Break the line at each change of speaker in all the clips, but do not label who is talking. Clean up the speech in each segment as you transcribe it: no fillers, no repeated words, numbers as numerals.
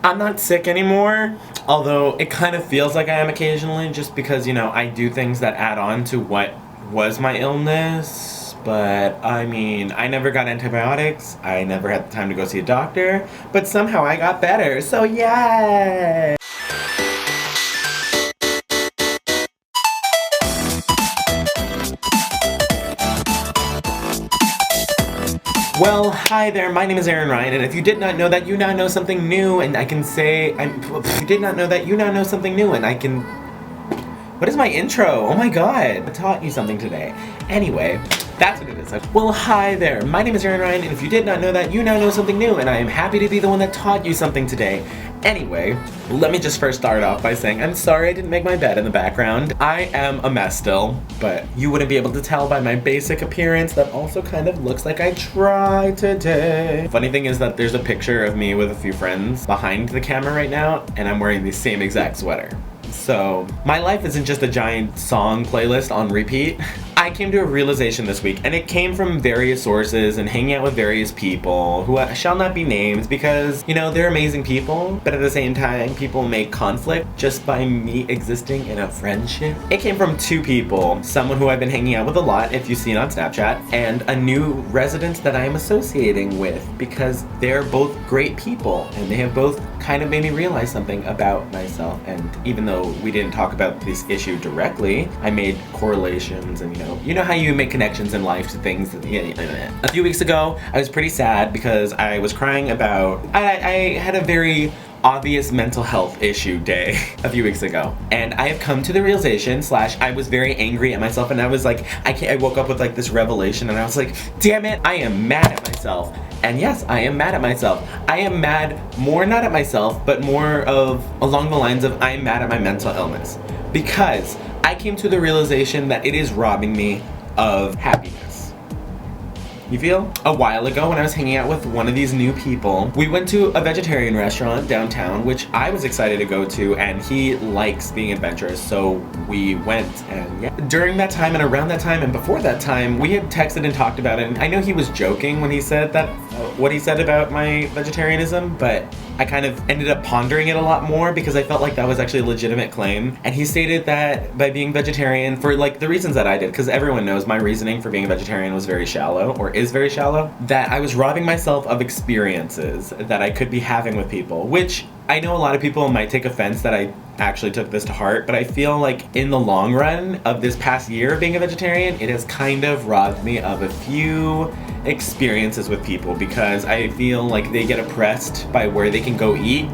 I'm not sick anymore, although it kind of feels like I am occasionally just because, you know, I do things that add on to what was my illness. But, I mean, I never got antibiotics, I never had the time to go see a doctor, but somehow I got better, so yay! Well, hi there, my name is Rian, and if you did not know that, you now know something new, and I can say, you did not know that, you now know something new, and I can... What is my intro? Oh my god, I taught you something today. Anyway, that's what it is. Well, hi there, my name is Rian, and if you did not know that, you now know something new, and I am happy to be the one that taught you something today. Anyway, let me just first start off by saying I'm sorry I didn't make my bed in the background. I am a mess still, but you wouldn't be able to tell by my basic appearance that also kind of looks like I tried today. Funny thing is that there's a picture of me with a few friends behind the camera right now, and I'm wearing the same exact sweater. So, my life isn't just a giant song playlist on repeat. I came to a realization this week, and it came from various sources and hanging out with various people who shall not be named because, you know, they're amazing people, but at the same time, people make conflict just by me existing in a friendship. It came from two people, someone who I've been hanging out with a lot, if you've seen on Snapchat, and a new resident that I am associating with because they're both great people, and they have both kind of made me realize something about myself. And even though we didn't talk about this issue directly, I made correlations and, you know how you make connections in life to things that, A few weeks ago, I was pretty sad because I was crying about, I had a very obvious mental health issue day a few weeks ago. And I have come to the realization, I was very angry at myself, and I was like, I woke up with like this revelation, and I was like, damn it, I am mad at myself. And yes, I am mad at myself. I am mad, more not at myself, but more of along the lines of I'm mad at my mental illness. Because I came to the realization that it is robbing me of happiness. You feel? A while ago when I was hanging out with one of these new people, we went to a vegetarian restaurant downtown, which I was excited to go to, and he likes being adventurous, so we went. And yeah, during that time and around that time and before that time, we had texted and talked about it, and I know he was joking when he said that, what he said about my vegetarianism, but I kind of ended up pondering it a lot more because I felt like that was actually a legitimate claim. And he stated that by being vegetarian, for like the reasons that I did, because everyone knows my reasoning for being a vegetarian was very shallow, or is very shallow, that I was robbing myself of experiences that I could be having with people, which I know a lot of people might take offense that I actually took this to heart, but I feel like in the long run of this past year of being a vegetarian, it has kind of robbed me of a few experiences with people because I feel like they get oppressed by where they can go eat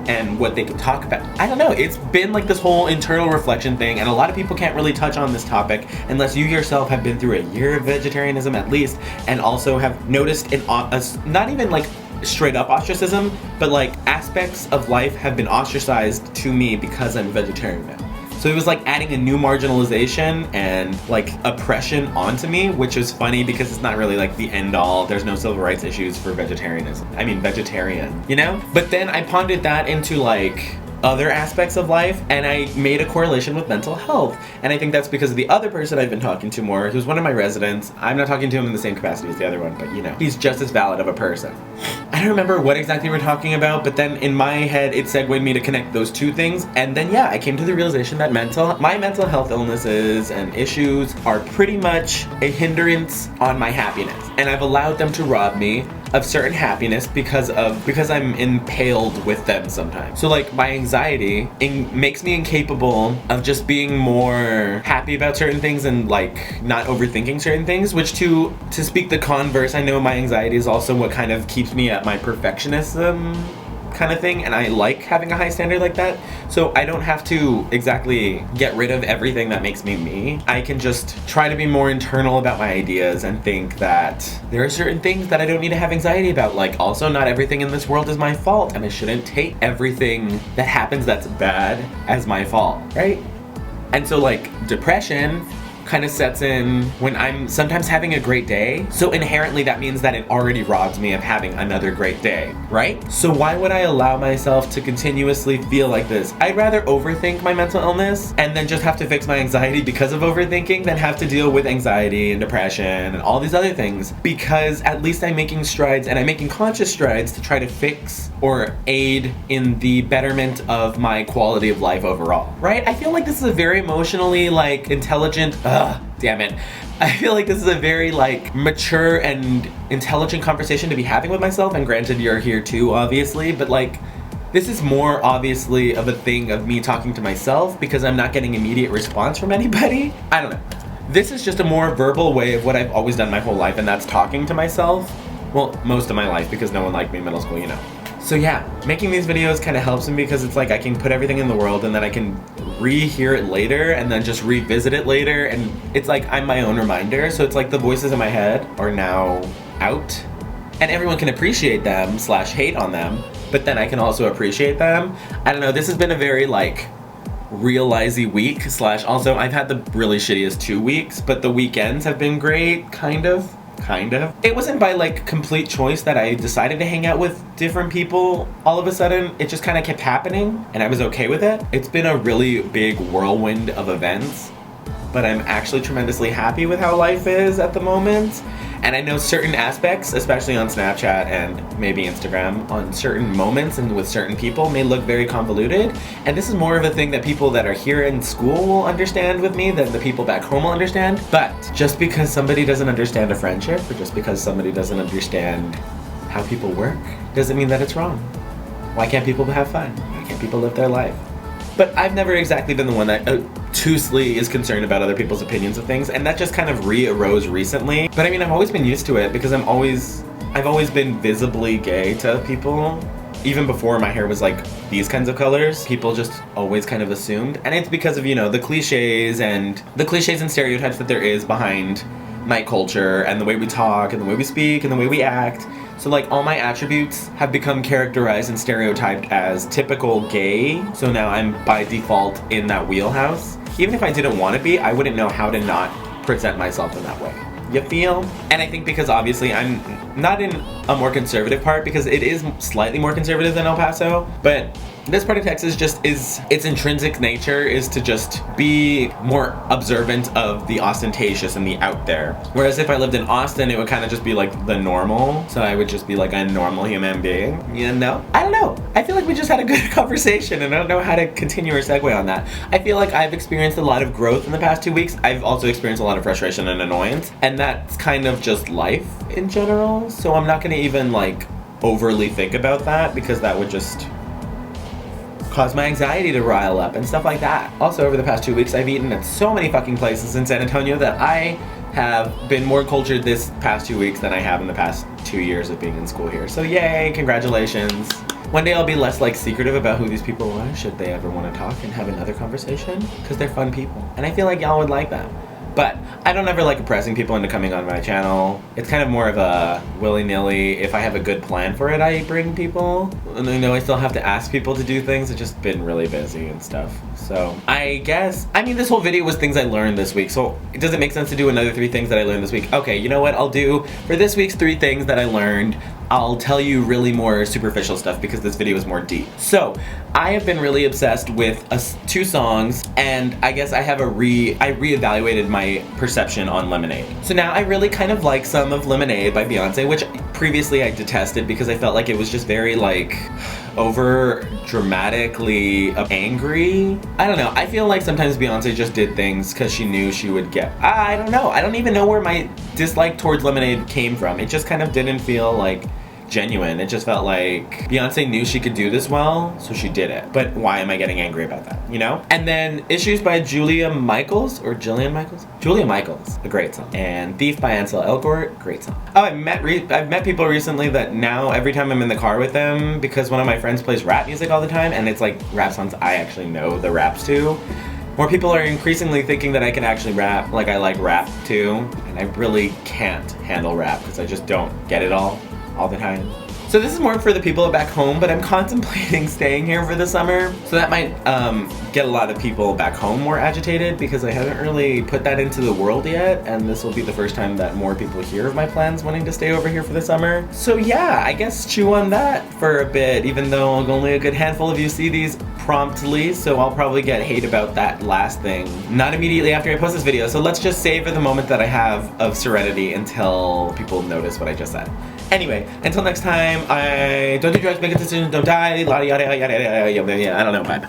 and what they can talk about. I don't know, it's been like this whole internal reflection thing, and a lot of people can't really touch on this topic unless you yourself have been through a year of vegetarianism at least, and also have noticed not even like straight up ostracism, but like aspects of life have been ostracized to me because I'm vegetarian now. So it was like adding a new marginalization and like oppression onto me, which is funny because it's not really like the end all. There's no civil rights issues for vegetarianism. I mean, vegetarian, you know? But then I pondered that into like other aspects of life, and I made a correlation with mental health. And I think that's because of the other person I've been talking to more, who's one of my residents. I'm not talking to him in the same capacity as the other one, but he's just as valid of a person. I don't remember what exactly we're talking about, but then in my head, it segued me to connect those two things. And then I came to the realization that my mental health illnesses and issues are pretty much a hindrance on my happiness. And I've allowed them to rob me of certain happiness because I'm impaled with them sometimes. So like my anxiety makes me incapable of just being more happy about certain things and like not overthinking certain things, which to speak the converse, I know my anxiety is also what kind of keeps me at my perfectionism kind of thing, and I like having a high standard like that, so I don't have to exactly get rid of everything that makes me me. I can just try to be more internal about my ideas and think that there are certain things that I don't need to have anxiety about. Like, also, not everything in this world is my fault, and I shouldn't take everything that happens that's bad as my fault, right? And so like depression kind of sets in when I'm sometimes having a great day. So inherently that means that it already robs me of having another great day, right? So why would I allow myself to continuously feel like this? I'd rather overthink my mental illness and then just have to fix my anxiety because of overthinking than have to deal with anxiety and depression and all these other things, because at least I'm making strides, and I'm making conscious strides to try to fix or aid in the betterment of my quality of life overall, right? I feel like this is a very emotionally like intelligent, damn it. I feel like this is a very like mature and intelligent conversation to be having with myself, and granted you're here too obviously, but like this is more obviously of a thing of me talking to myself because I'm not getting immediate response from anybody. I don't know. This is just a more verbal way of what I've always done my whole life, and that's talking to myself. Well, most of my life, because no one liked me in middle school, you know. So yeah, making these videos kind of helps me because it's like I can put everything in the world and then I can re-hear it later and then just revisit it later, and it's like I'm my own reminder. So it's like the voices in my head are now out and everyone can appreciate them / hate on them, but then I can also appreciate them. I don't know, this has been a very like realize-y week / also I've had the really shittiest 2 weeks, but the weekends have been great, kind of. It wasn't by like complete choice that I decided to hang out with different people all of a sudden. It just kind of kept happening and I was okay with it. It's been a really big whirlwind of events, but I'm actually tremendously happy with how life is at the moment. And I know certain aspects, especially on Snapchat and maybe Instagram, on certain moments and with certain people may look very convoluted. And this is more of a thing that people that are here in school will understand with me than the people back home will understand. But just because somebody doesn't understand a friendship, or just because somebody doesn't understand how people work, doesn't mean that it's wrong. Why can't people have fun? Why can't people live their life? But I've never exactly been the one that obtusely is concerned about other people's opinions of things, and that just kind of arose recently. But I mean, I've always been used to it because I've always been visibly gay to people. Even before my hair was like these kinds of colors, people just always kind of assumed. And it's because of, you know, the cliches and stereotypes that there is behind my culture and the way we talk and the way we speak and the way we act. So like all my attributes have become characterized and stereotyped as typical gay. So now I'm by default in that wheelhouse. Even if I didn't want to be, I wouldn't know how to not present myself in that way. You feel? And I think because obviously I'm not in a more conservative part, because it is slightly more conservative than El Paso, but this part of Texas just is, its intrinsic nature is to just be more observant of the ostentatious and the out there. Whereas if I lived in Austin, it would kind of just be like the normal. So I would just be like a normal human being, you know? I don't know. I feel like we just had a good conversation and I don't know how to continue or segue on that. I feel like I've experienced a lot of growth in the past 2 weeks. I've also experienced a lot of frustration and annoyance, and that's kind of just life in general. So I'm not gonna even like overly think about that because that would just cause my anxiety to rile up and stuff like that. Also, over the past 2 weeks, I've eaten at so many fucking places in San Antonio that I have been more cultured this past 2 weeks than I have in the past 2 years of being in school here. So yay, congratulations. One day I'll be less like secretive about who these people are, should they ever want to talk and have another conversation, because they're fun people. And I feel like y'all would like that. But I don't ever like pressing people into coming on my channel. It's kind of more of a willy-nilly, if I have a good plan for it, I bring people. And I know I still have to ask people to do things. It's just been really busy and stuff. So I guess, I mean, this whole video was things I learned this week. So does it make sense to do another 3 things that I learned this week? Okay, you know what I'll do? For this week's 3 things that I learned, I'll tell you really more superficial stuff because this video is more deep. So I have been really obsessed with 2 songs, and I guess I have I reevaluated my perception on Lemonade. So now I really kind of like some of Lemonade by Beyonce, which previously I detested because I felt like it was just very like over dramatically angry. I don't know. I feel like sometimes Beyonce just did things because she knew she would get, I don't know. I don't even know where my dislike towards Lemonade came from. It just kind of didn't feel like genuine. It just felt like Beyonce knew she could do this well, so she did it. But why am I getting angry about that, you know? And then Issues by Julia Michaels, Julia Michaels, a great song. And Thief by Ansel Elgort, great song. Oh, I've met people recently that now every time I'm in the car with them, because one of my friends plays rap music all the time, and it's like rap songs I actually know the raps to. More people are increasingly thinking that I can actually rap, like I like rap too, and I really can't handle rap because I just don't get it all the time. So this is more for the people back home, but I'm contemplating staying here for the summer. So that might get a lot of people back home more agitated because I haven't really put that into the world yet, and this will be the first time that more people hear of my plans wanting to stay over here for the summer. So yeah, I guess chew on that for a bit, even though only a good handful of you see these promptly, so I'll probably get hate about that last thing. Not immediately after I post this video, so let's just savor the moment that I have of serenity until people notice what I just said. Anyway, until next time, I don't do drugs, make a decision, don't die, yada yada yada yada yada yada. I don't know, bye.